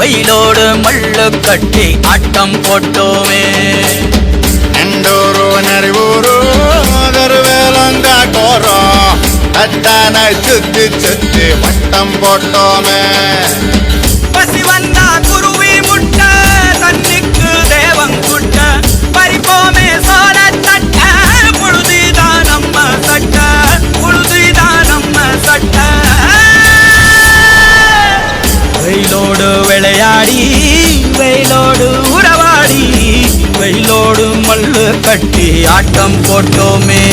வெயிலோடு மல்லு கட்டி ஆட்டம் போட்டோமே. எண்டூரு நரிவூரு கருவேலங்காட்டோரம் தட்டான சுத்தி சுத்தி வட்டம் போட்டோமே. பசி வந்தா குருவி முட்ட தண்ணிக்கு தேவங்குட்ட பறிப்போமே சோழ தட்ட புழுதிதான் நம்ம சட்ட புழுதிதான் நம்ம சட்ட. வெயிலோடு விளையாடி வெயிலோடு உறவாடி வெயிலோடு மல்லு கட்டி ஆட்டம் போட்டோமே.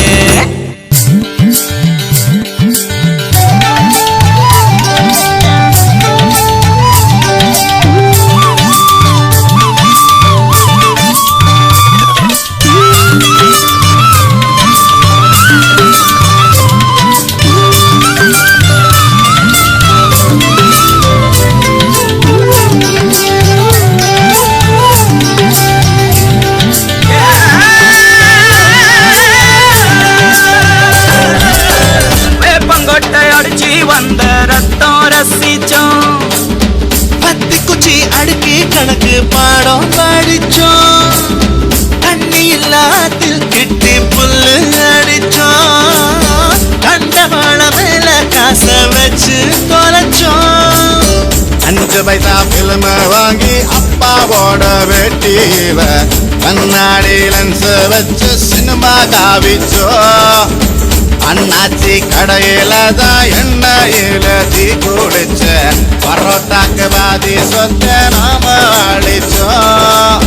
வந்த ரத்தம் ரசிச்சோம் பத்தி குச்சி அடுக்கி கணக்கு பாடம் படிச்சோம். தண்ணி இல்லாத்தில் கிட்டி புல்லு அடிச்சோம். கண்டவாள மேல காச வச்சு தொலைச்சோம். 5 பைசா பிலிம வாங்கி அப்பாவோட வெட்டியில கண்ணாடி லென்ஸ் வச்சு சினிமா காவிச்சோம். அண்ணாச்சி கடையில தான் எண்ணெயில தீ குடிச்ச பரோட்டாக்கு பாதி சொத்த நாம அழிச்சோம்.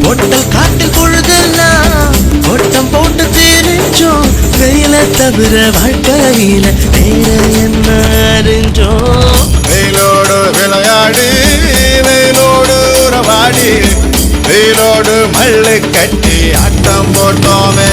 பொட்டல் காட்டில் பொழுதெல்லாம் ஓட்டம் போட்டு தெரிஞ்சோம். கையில தவிர வாழ்க்கையில வேற என்ன அறிஞ்சோம். வெயிலோடு விளையாடி வெயிலோடு உறவாடி வெயிலோடு மல்லு கட்டி ஆட்டம் போட்டோமே.